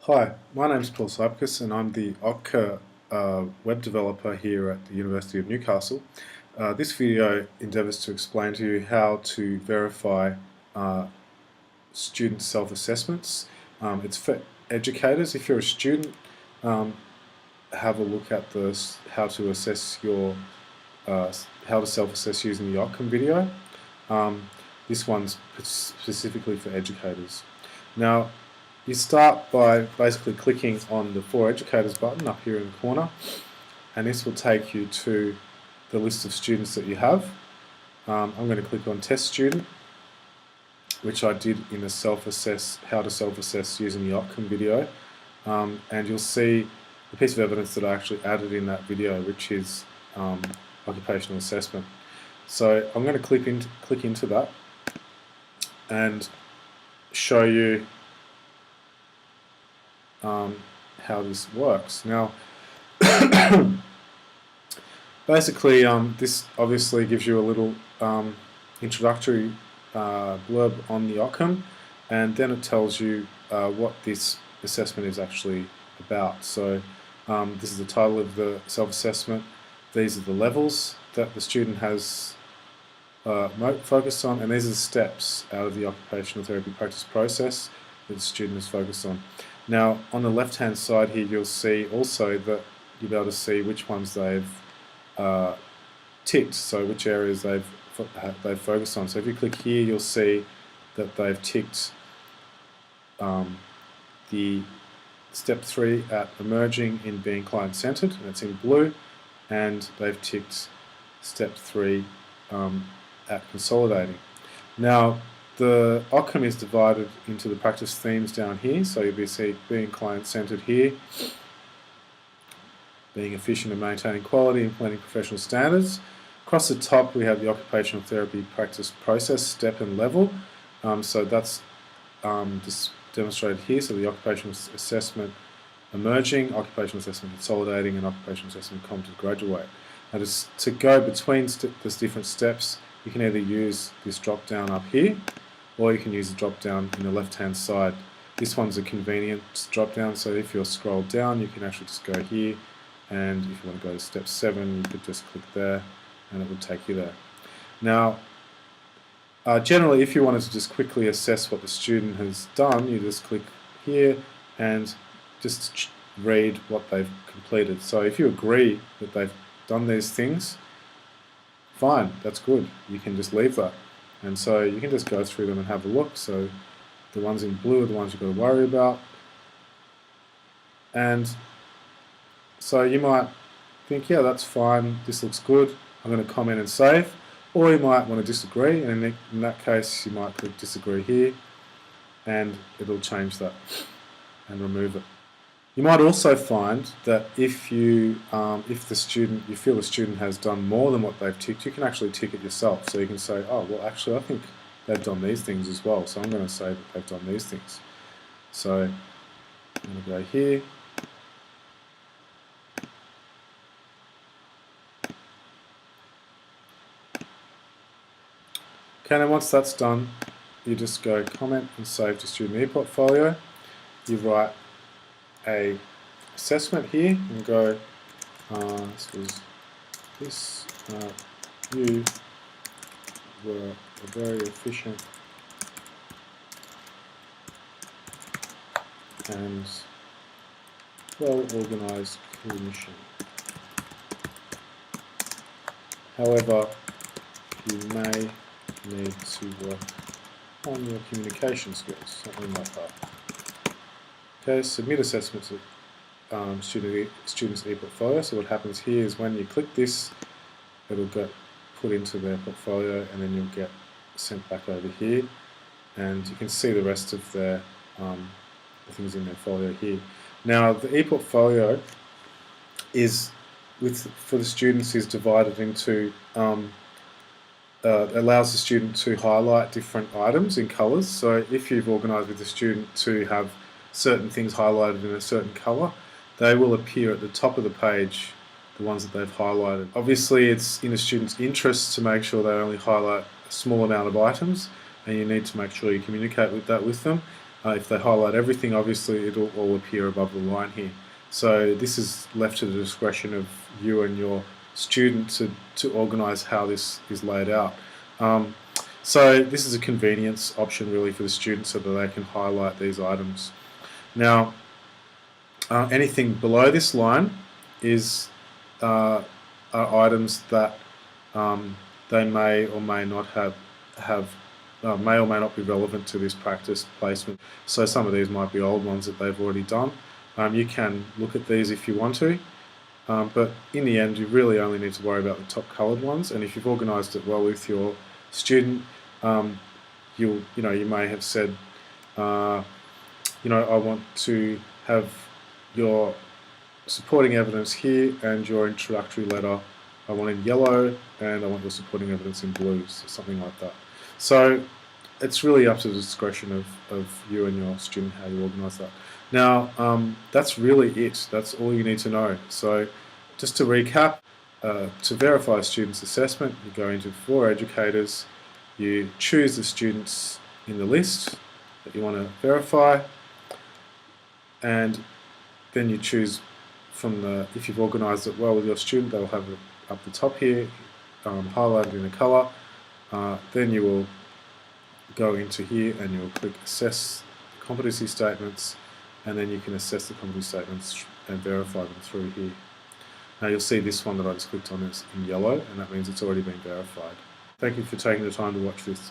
Hi, my name is Paul Sijpkes and I'm the OCCA web developer here at the University of Newcastle. This video endeavours to explain to you how to verify student self-assessments. It's for educators. If you're a student, have a look at how to assess your how to self-assess using the OTCEM video. This one's specifically for educators. Now, you start by basically clicking on the For Educators button up here in the corner, and this will take you to the list of students that you have. I'm going to click on Test Student, which I did in the how to self-assess using the OTCEM video, and you'll see the piece of evidence that I actually added in that video, which is occupational assessment. So I'm going to click into that and show you how this works. Now, basically, this obviously gives you a little introductory blurb on the OTCEM, and then it tells you what this assessment is actually about. So this is the title of the self-assessment. These are the levels that the student has focused on, and these are the steps out of the occupational therapy practice process that the student is focused on. Now, on the left-hand side here, you'll see also that you'll be able to see which ones they've ticked, so which areas they've focused on. So if you click here, you'll see that they've ticked the step 3 at emerging in being client-centered, and it's in blue, and they've ticked step 3 at consolidating. Now, the OTCEM is divided into the practice themes down here, so you'll see being client-centered here, being efficient and maintaining quality, implementing professional standards. Across the top we have the occupational therapy practice process, step and level, so that's just demonstrated here, so the occupational assessment emerging, occupational assessment consolidating, and occupational assessment come to graduate. Now to go between these different steps, you can either use this drop down up here, or you can use the drop down in the left hand side. This one's a convenience drop down, so if you're scrolled down, you can actually just go here, and if you want to go to step 7, you could just click there and it would take you there. Now, generally, if you wanted to just quickly assess what the student has done, you just click here and just read what they've completed. So if you agree that they've done these things, fine, that's good. You can just leave that. And so you can just go through them and have a look. So the ones in blue are the ones you've got to worry about. And so you might think, yeah, that's fine, this looks good, I'm going to comment and save. Or you might want to disagree, and in that case you might click disagree here, and it'll change that and remove it. You might also find that if you feel the student has done more than what they've ticked, you can actually tick it yourself. So you can say, oh, well, actually, I think they've done these things as well, so I'm going to say that they've done these things. So I'm going to go here. Okay, and once that's done, you just go comment and save to student ePortfolio. You write a assessment here and go, you were a very efficient and well-organized clinician. However, you may need to work on your communication skills, something like that. Okay, submit assessments at students' ePortfolio. So what happens here is when you click this, it'll get put into their portfolio, and then you'll get sent back over here, and you can see the rest of their the things in their folio here. Now, the ePortfolio is for the students is divided into allows the student to highlight different items in colours. So if you've organised with the student to have certain things highlighted in a certain colour, they will appear at the top of the page, the ones that they've highlighted. Obviously, it's in the student's interest to make sure they only highlight a small amount of items, and you need to make sure you communicate with them. If they highlight everything, obviously it will all appear above the line here. So this is left to the discretion of you and your student to organise how this is laid out. So this is a convenience option really for the student so that they can highlight these items. Now, anything below this line is are items that they may or may not may or may not be relevant to this practice placement. So some of these might be old ones that they've already done. You can look at these if you want to, but in the end you really only need to worry about the top coloured ones, and if you've organised it well with your student, you may have said, I want to have your supporting evidence here and your introductory letter I want in yellow, and I want your supporting evidence in blues, or something like that. So it's really up to the discretion of you and your student how you organise that. Now, that's really it. That's all you need to know. So just to recap, to verify a student's assessment, you go into For Educators, you choose the students in the list that you want to verify, and then you choose from if you've organised it well with your student, they'll have it up the top here, highlighted in a colour. Then you will go into here and you'll click Assess the Competency Statements, and then you can assess the competency statements and verify them through here. Now you'll see this one that I just clicked on is in yellow, and that means it's already been verified. Thank you for taking the time to watch this.